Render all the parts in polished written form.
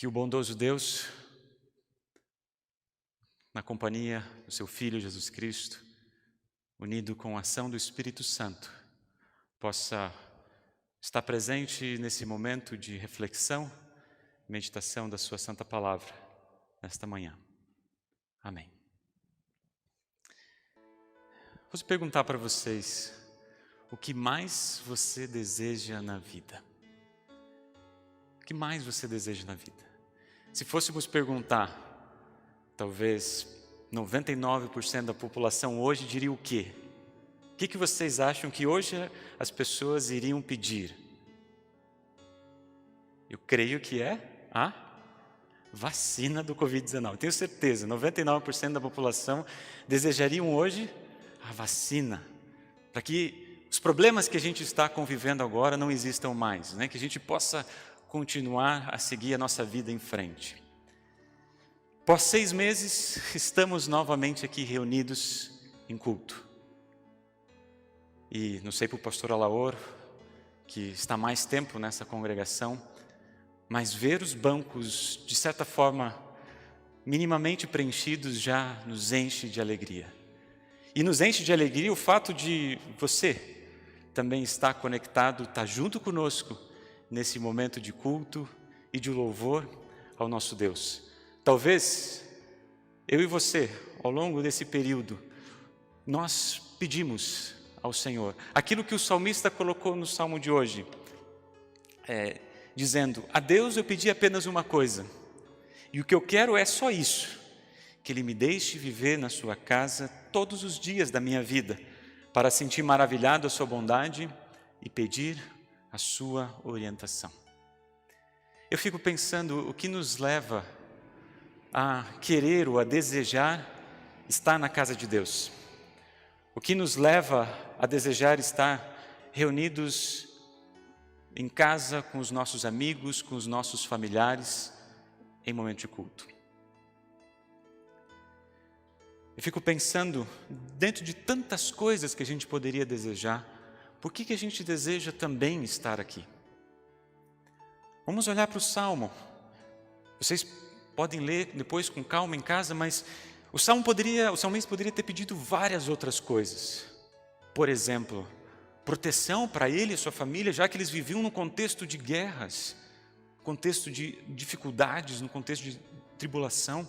Que o bondoso Deus, na companhia do seu Filho Jesus Cristo, unido com a ação do Espírito Santo, possa estar presente nesse momento de reflexão, meditação da sua santa palavra, nesta manhã. Amém. Vou perguntar para vocês, o que mais você deseja na vida? O que mais você deseja na vida? Se fôssemos perguntar, talvez 99% da população hoje diria o quê? O que vocês acham que hoje as pessoas iriam pedir? Eu creio que é a vacina do Covid-19. Tenho certeza, 99% da população desejariam hoje a vacina, para que os problemas que a gente está convivendo agora não existam mais, né? Que a gente possa continuar a seguir a nossa vida em frente. Após 6 meses, estamos novamente aqui reunidos em culto. E não sei para o pastor Alaor, que está mais tempo nessa congregação, mas ver os bancos, de certa forma, minimamente preenchidos, já nos enche de alegria. E nos enche de alegria o fato de você também estar conectado, estar junto conosco nesse momento de culto e de louvor ao nosso Deus. Talvez eu e você, ao longo desse período, nós pedimos ao Senhor aquilo que o salmista colocou no salmo de hoje, dizendo: a Deus eu pedi apenas uma coisa, e o que eu quero é só isso, que Ele me deixe viver na sua casa todos os dias da minha vida, para sentir maravilhado a sua bondade e pedir a sua orientação. Eu fico pensando o que nos leva a querer ou a desejar estar na casa de Deus. O que nos leva a desejar estar reunidos em casa com os nossos amigos, com os nossos familiares, em momento de culto. Eu fico pensando, dentro de tantas coisas que a gente poderia desejar, por que a gente deseja também estar aqui? Vamos olhar para o Salmo. Vocês podem ler depois com calma em casa, mas o salmista poderia ter pedido várias outras coisas. Por exemplo, proteção para ele e sua família, já que eles viviam num contexto de guerras, contexto de dificuldades, no contexto de tribulação.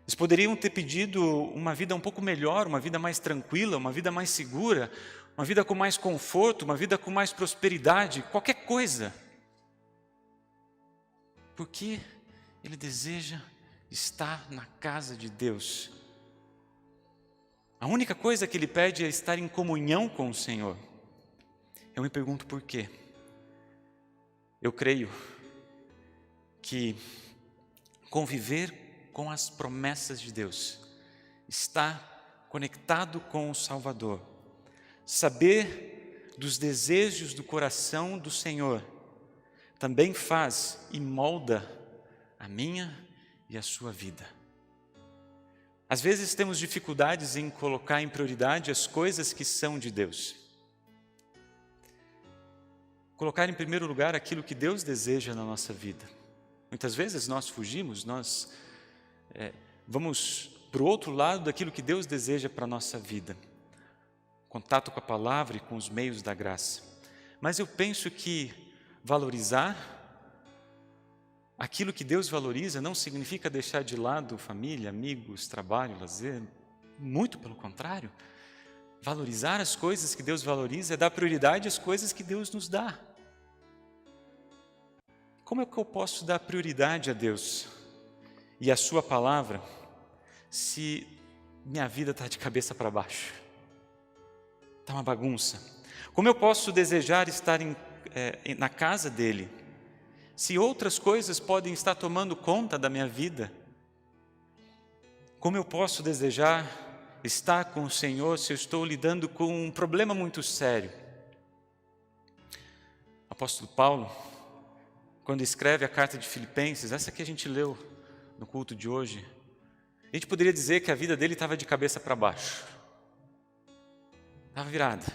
Eles poderiam ter pedido uma vida um pouco melhor, uma vida mais tranquila, uma vida mais segura, uma vida com mais conforto, uma vida com mais prosperidade, qualquer coisa. Porque ele deseja estar na casa de Deus. A única coisa que ele pede é estar em comunhão com o Senhor. Eu me pergunto por quê. Eu creio que conviver com as promessas de Deus, estar conectado com o Salvador, saber dos desejos do coração do Senhor, também faz e molda a minha e a sua vida. Às vezes temos dificuldades em colocar em prioridade as coisas que são de Deus. Colocar em primeiro lugar aquilo que Deus deseja na nossa vida. Muitas vezes nós fugimos, nós vamos para o outro lado daquilo que Deus deseja para a nossa vida. Contato com a palavra e com os meios da graça. Mas eu penso que valorizar aquilo que Deus valoriza não significa deixar de lado família, amigos, trabalho, lazer. Muito pelo contrário. Valorizar as coisas que Deus valoriza é dar prioridade às coisas que Deus nos dá. Como é que eu posso dar prioridade a Deus e a sua palavra, se minha vida está de cabeça para baixo? Está uma bagunça. Como eu posso desejar estar na casa dele, se outras coisas podem estar tomando conta da minha vida? Como eu posso desejar estar com o Senhor se eu estou lidando com um problema muito sério? O apóstolo Paulo, quando escreve a carta de Filipenses, essa que a gente leu no culto de hoje, a gente poderia dizer que a vida dele estava de cabeça para baixo, estava virada.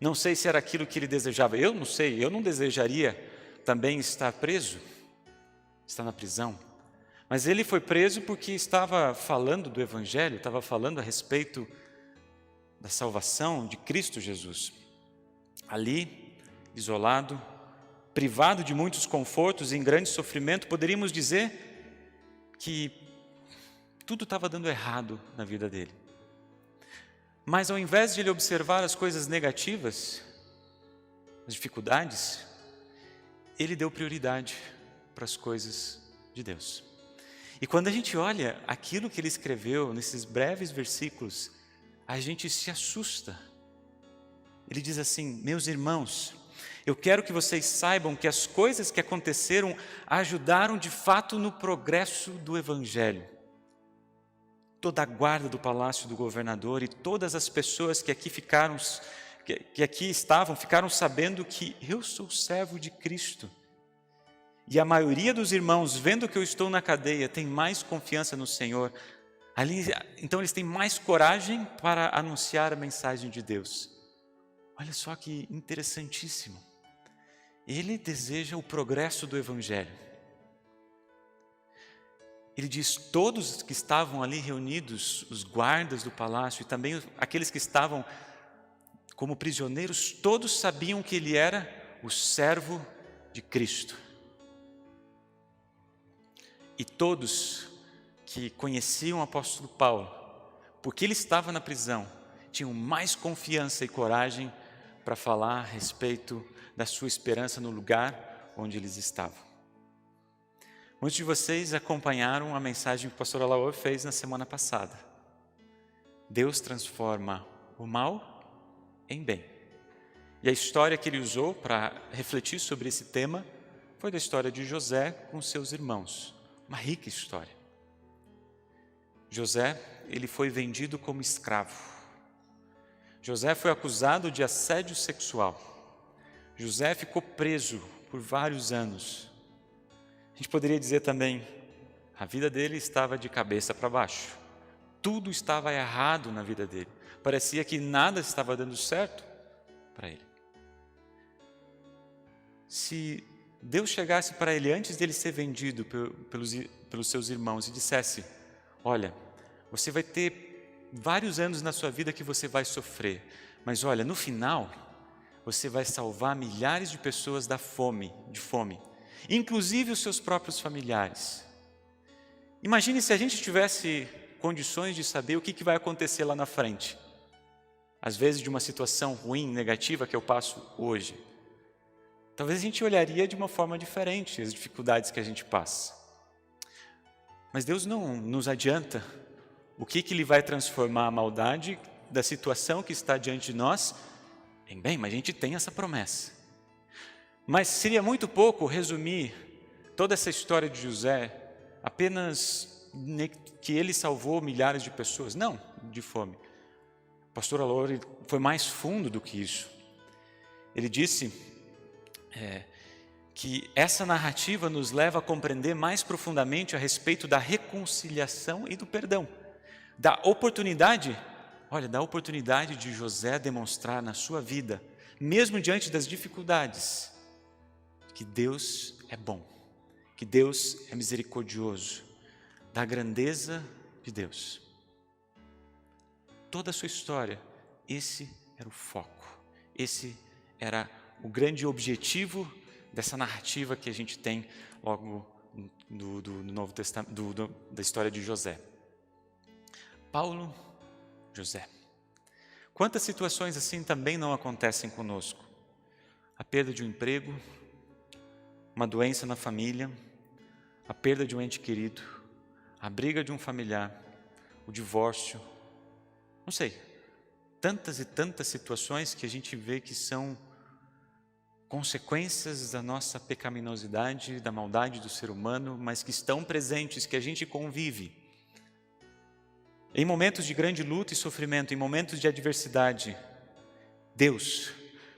Não sei se era aquilo que ele desejava. Eu não sei, eu não desejaria também estar preso. está na prisão. Mas ele foi preso porque estava falando do Evangelho, estava falando a respeito da salvação de Cristo Jesus. Ali, isolado, privado de muitos confortos e em grande sofrimento, poderíamos dizer que tudo estava dando errado na vida dele. Mas ao invés de ele observar as coisas negativas, as dificuldades, ele deu prioridade para as coisas de Deus. E quando a gente olha aquilo que ele escreveu nesses breves versículos, a gente se assusta. Ele diz assim: meus irmãos, eu quero que vocês saibam que as coisas que aconteceram ajudaram de fato no progresso do Evangelho. Toda a guarda do palácio do governador e todas as pessoas que aqui estavam, ficaram sabendo que eu sou servo de Cristo. E a maioria dos irmãos, vendo que eu estou na cadeia, tem mais confiança no Senhor. Então eles têm mais coragem para anunciar a mensagem de Deus. Olha só que interessantíssimo. Ele deseja o progresso do Evangelho. Ele diz: todos que estavam ali reunidos, os guardas do palácio e também aqueles que estavam como prisioneiros, todos sabiam que ele era o servo de Cristo. E todos que conheciam o apóstolo Paulo, porque ele estava na prisão, tinham mais confiança e coragem para falar a respeito da sua esperança no lugar onde eles estavam. Muitos de vocês acompanharam a mensagem que o pastor Alaor fez na semana passada. Deus transforma o mal em bem. E a história que ele usou para refletir sobre esse tema foi da história de José com seus irmãos. Uma rica história. José, ele foi vendido como escravo. José foi acusado de assédio sexual. José ficou preso por vários anos. A gente poderia dizer também, a vida dele estava de cabeça para baixo. Tudo estava errado na vida dele. Parecia que nada estava dando certo para ele. Se Deus chegasse para ele antes dele ser vendido pelos seus irmãos e dissesse: olha, você vai ter vários anos na sua vida que você vai sofrer, mas olha, no final, você vai salvar milhares de pessoas de fome, inclusive os seus próprios familiares. Imagine se a gente tivesse condições de saber o que vai acontecer lá na frente. Às vezes de uma situação ruim, negativa que eu passo hoje. Talvez a gente olharia de uma forma diferente as dificuldades que a gente passa. Mas Deus não nos adianta o que Ele vai transformar a maldade da situação que está diante de nós em bem, mas a gente tem essa promessa. Mas seria muito pouco resumir toda essa história de José apenas que ele salvou milhares de pessoas, não de fome. O pastor Alaor foi mais fundo do que isso. Ele disse que essa narrativa nos leva a compreender mais profundamente a respeito da reconciliação e do perdão, da oportunidade de José demonstrar na sua vida, mesmo diante das dificuldades, que Deus é bom, que Deus é misericordioso, da grandeza de Deus. Toda a sua história, esse era o foco, esse era o grande objetivo dessa narrativa que a gente tem logo do Novo Testamento, da história de José. Paulo, José. Quantas situações assim também não acontecem conosco? A perda de um emprego, uma doença na família, a perda de um ente querido, a briga de um familiar, o divórcio, não sei, tantas e tantas situações que a gente vê que são consequências da nossa pecaminosidade, da maldade do ser humano, mas que estão presentes, que a gente convive. Em momentos de grande luta e sofrimento, em momentos de adversidade, Deus,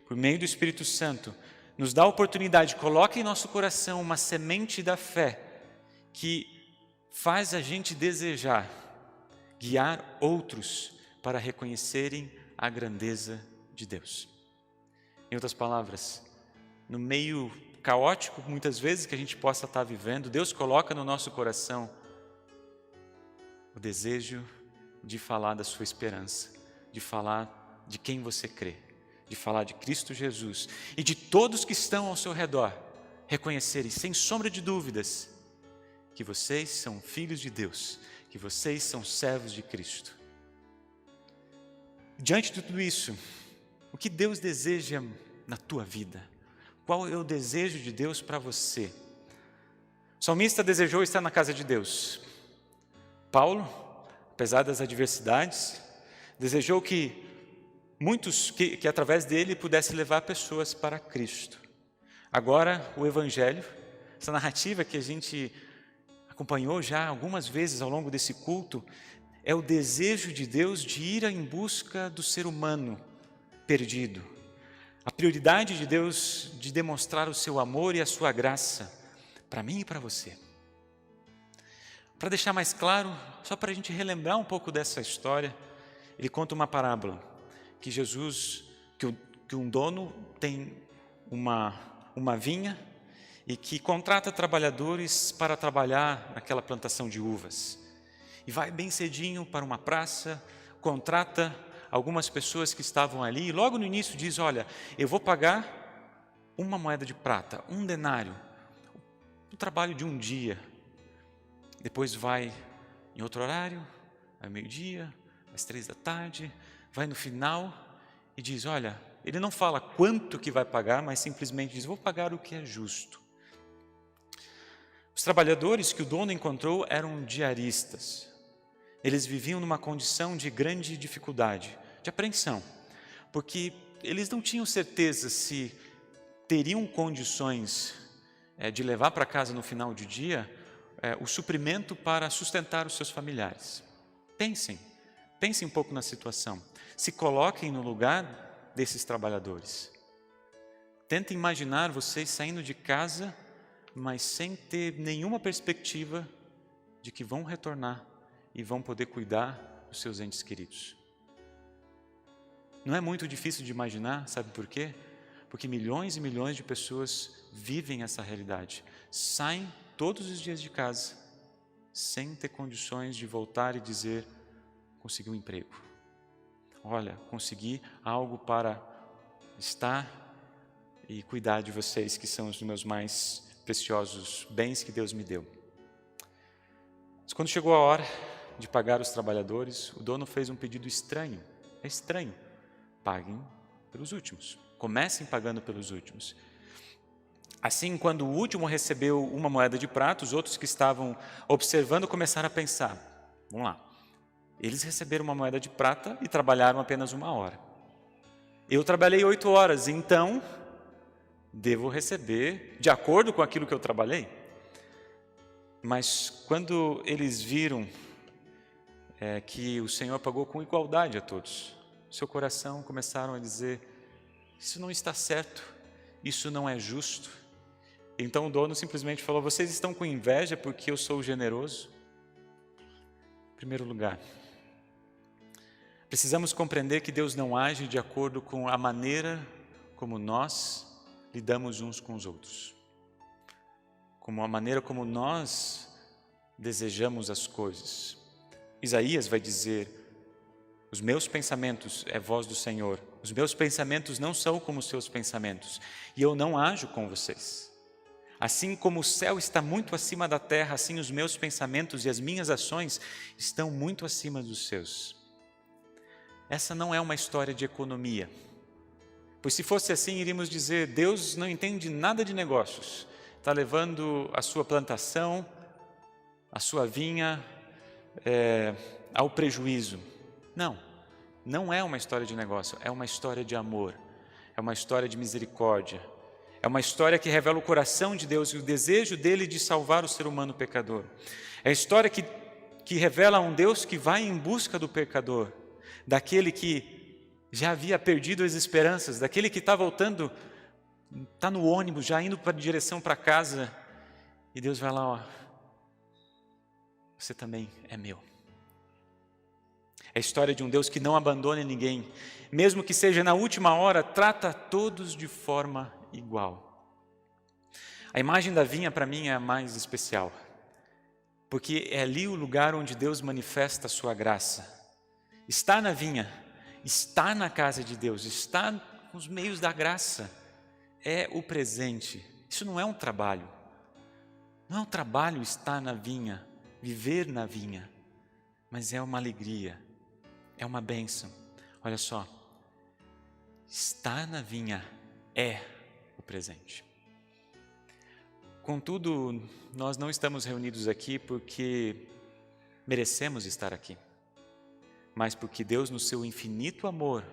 por meio do Espírito Santo, nos dá a oportunidade, coloca em nosso coração uma semente da fé que faz a gente desejar guiar outros para reconhecerem a grandeza de Deus. Em outras palavras, no meio caótico, muitas vezes, que a gente possa estar vivendo, Deus coloca no nosso coração o desejo de falar da sua esperança, de falar de quem você crê, de falar de Cristo Jesus e de todos que estão ao seu redor, reconhecerem sem sombra de dúvidas que vocês são filhos de Deus, que vocês são servos de Cristo. Diante de tudo isso, o que Deus deseja na tua vida? Qual é o desejo de Deus para você? O salmista desejou estar na casa de Deus. Paulo, apesar das adversidades, desejou que que através dele pudesse levar pessoas para Cristo. Agora, o Evangelho, essa narrativa que a gente acompanhou já algumas vezes ao longo desse culto, é o desejo de Deus de ir em busca do ser humano perdido. A prioridade de Deus de demonstrar o seu amor e a sua graça para mim e para você. Para deixar mais claro, só para a gente relembrar um pouco dessa história, ele conta uma parábola que que um dono tem uma vinha e que contrata trabalhadores para trabalhar naquela plantação de uvas. E vai bem cedinho para uma praça, contrata algumas pessoas que estavam ali e logo no início diz, olha, eu vou pagar uma moeda de prata, um denário, o trabalho de um dia. Depois vai em outro horário, ao meio-dia, às 15h, vai no final e diz, olha, ele não fala quanto que vai pagar, mas simplesmente diz, vou pagar o que é justo. Os trabalhadores que o dono encontrou eram diaristas. Eles viviam numa condição de grande dificuldade, de apreensão, porque eles não tinham certeza se teriam condições de levar para casa no final do dia o suprimento para sustentar os seus familiares. Pensem um pouco na situação. Se coloquem no lugar desses trabalhadores. Tentem imaginar vocês saindo de casa, mas sem ter nenhuma perspectiva de que vão retornar e vão poder cuidar dos seus entes queridos. Não é muito difícil de imaginar, sabe por quê? Porque milhões e milhões de pessoas vivem essa realidade. Saem todos os dias de casa, sem ter condições de voltar e dizer, consegui um emprego. Olha, consegui algo para estar e cuidar de vocês, que são os meus mais preciosos bens que Deus me deu. Mas quando chegou a hora de pagar os trabalhadores, o dono fez um pedido estranho. É estranho. Paguem pelos últimos. Comecem pagando pelos últimos. Assim, quando o último recebeu uma moeda de prata, os outros que estavam observando começaram a pensar, vamos lá, eles receberam uma moeda de prata e trabalharam apenas 1 hora. Eu trabalhei 8 horas, então devo receber de acordo com aquilo que eu trabalhei. Mas quando eles viram que o Senhor pagou com igualdade a todos, seu coração começaram a dizer, isso não está certo, isso não é justo. Então o dono simplesmente falou, vocês estão com inveja porque eu sou generoso? Em primeiro lugar, precisamos compreender que Deus não age de acordo com a maneira como nós lidamos uns com os outros, como a maneira como nós desejamos as coisas. Isaías vai dizer, os meus pensamentos é voz do Senhor, os meus pensamentos não são como os seus pensamentos, e eu não ajo com vocês. Assim como o céu está muito acima da terra, assim os meus pensamentos e as minhas ações estão muito acima dos seus. Essa não é uma história de economia, pois se fosse assim, iríamos dizer, Deus não entende nada de negócios, está levando a sua plantação, a sua vinha ao prejuízo. Não é uma história de negócio, é uma história de amor, é uma história de misericórdia, é uma história que revela o coração de Deus e o desejo dele de salvar o ser humano pecador. É a história que revela um Deus que vai em busca do pecador, daquele que já havia perdido as esperanças, daquele que está voltando, está no ônibus, já indo para a direção para casa, e Deus vai lá, ó, você também é meu. É a história de um Deus que não abandona ninguém, mesmo que seja na última hora, trata todos de forma igual. A imagem da vinha para mim é a mais especial, porque é ali o lugar onde Deus manifesta a sua graça. Está na vinha, está na casa de Deus, está nos meios da graça, é o presente. Isso não é um trabalho, não é um trabalho estar na vinha, viver na vinha, mas é uma alegria, é uma bênção. Olha só, estar na vinha é o presente. Contudo, nós não estamos reunidos aqui porque merecemos estar aqui, mas porque Deus, no seu infinito amor,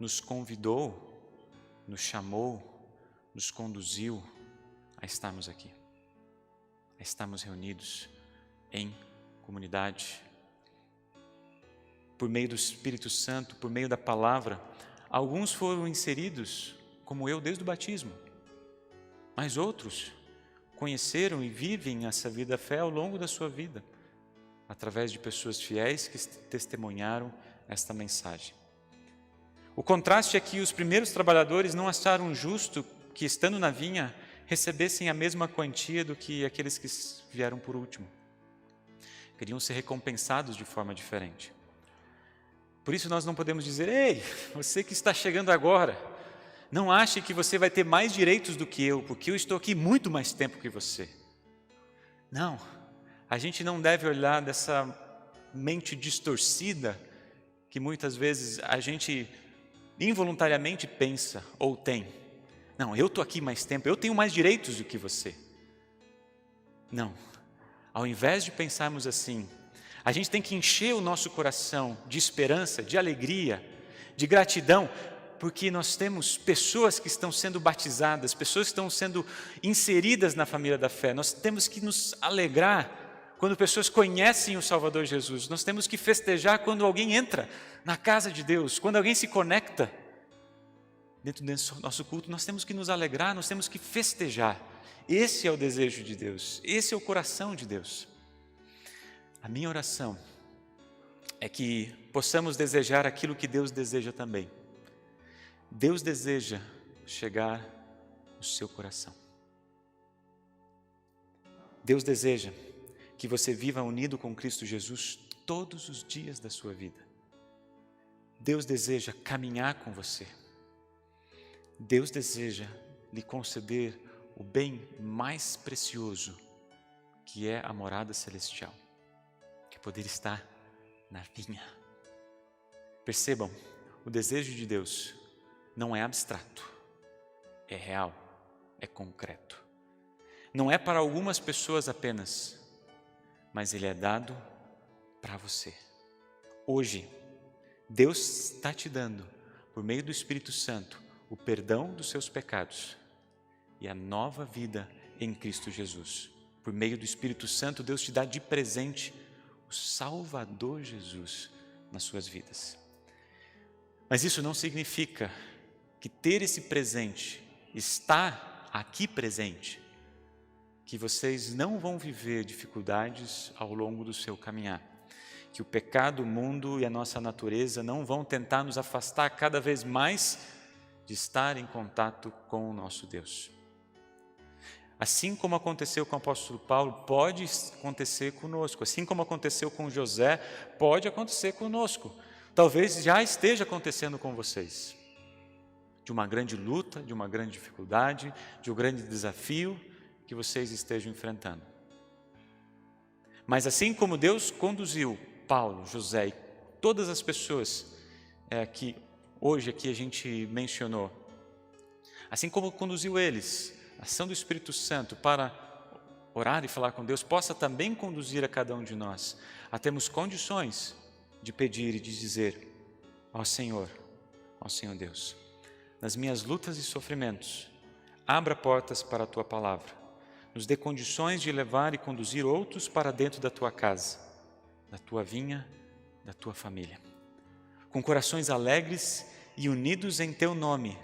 nos convidou, nos chamou, nos conduziu a estarmos aqui, a estarmos reunidos em comunidade. Por meio do Espírito Santo, por meio da palavra, alguns foram inseridos, como eu, desde o batismo, mas outros conheceram e vivem essa vida da fé ao longo da sua vida, através de pessoas fiéis que testemunharam esta mensagem. O contraste é que os primeiros trabalhadores não acharam justo que, estando na vinha, recebessem a mesma quantia do que aqueles que vieram por último. Queriam ser recompensados de forma diferente. Por isso nós não podemos dizer: ei, você que está chegando agora, não ache que você vai ter mais direitos do que eu, porque eu estou aqui muito mais tempo que você. Não, a gente não deve olhar dessa mente distorcida que muitas vezes a gente involuntariamente pensa ou tem. Não, eu estou aqui mais tempo, eu tenho mais direitos do que você. Não, ao invés de pensarmos assim, a gente tem que encher o nosso coração de esperança, de alegria, de gratidão, porque nós temos pessoas que estão sendo batizadas, pessoas que estão sendo inseridas na família da fé. Nós temos que nos alegrar quando pessoas conhecem o Salvador Jesus. Nós temos que festejar quando alguém entra na casa de Deus, quando alguém se conecta dentro do nosso culto. Nós temos que nos alegrar, nós temos que festejar. Esse é o desejo de Deus, esse é o coração de Deus. A minha oração é que possamos desejar aquilo que Deus deseja também. Deus deseja chegar no seu coração. Deus deseja que você viva unido com Cristo Jesus todos os dias da sua vida. Deus deseja caminhar com você. Deus deseja lhe conceder o bem mais precioso, que é a morada celestial, que é poder estar na vinha. Percebam, o desejo de Deus não é abstrato, é real, é concreto. Não é para algumas pessoas apenas, mas ele é dado para você. Hoje, Deus está te dando, por meio do Espírito Santo, o perdão dos seus pecados e a nova vida em Cristo Jesus. Por meio do Espírito Santo, Deus te dá de presente o Salvador Jesus nas suas vidas. Mas isso não significa que ter esse presente, estar aqui presente, que vocês não vão viver dificuldades ao longo do seu caminhar, que o pecado, o mundo e a nossa natureza não vão tentar nos afastar cada vez mais de estar em contato com o nosso Deus. Assim como aconteceu com o apóstolo Paulo, pode acontecer conosco. Assim como aconteceu com José, pode acontecer conosco. Talvez já esteja acontecendo com vocês. De uma grande luta, de uma grande dificuldade, de um grande desafio que vocês estejam enfrentando. Mas assim como Deus conduziu Paulo, José e todas as pessoas que hoje aqui a gente mencionou, assim como conduziu eles, a ação do Espírito Santo para orar e falar com Deus, possa também conduzir a cada um de nós a termos condições de pedir e de dizer: ó Senhor Deus, nas minhas lutas e sofrimentos, abra portas para a Tua Palavra, nos dê condições de levar e conduzir outros para dentro da Tua casa, da Tua vinha, da Tua família. Com corações alegres e unidos em Teu nome,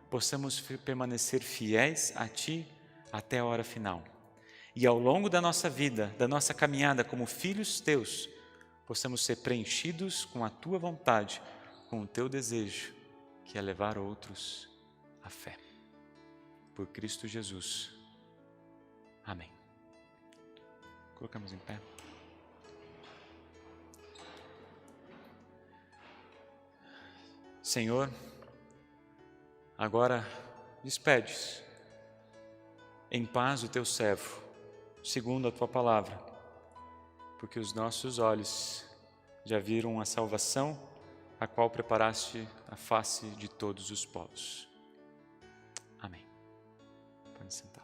possamos permanecer fiéis a Ti até a hora final. E ao longo da nossa vida, da nossa caminhada como filhos Teus, possamos ser preenchidos com a Tua vontade, com o Teu desejo, que é levar outros à fé. Por Cristo Jesus. Amém. Colocamos em pé. Senhor, agora despedes em paz o teu servo, segundo a tua palavra, porque os nossos olhos já viram a salvação, a qual preparaste a face de todos os povos. Amém. Pode sentar.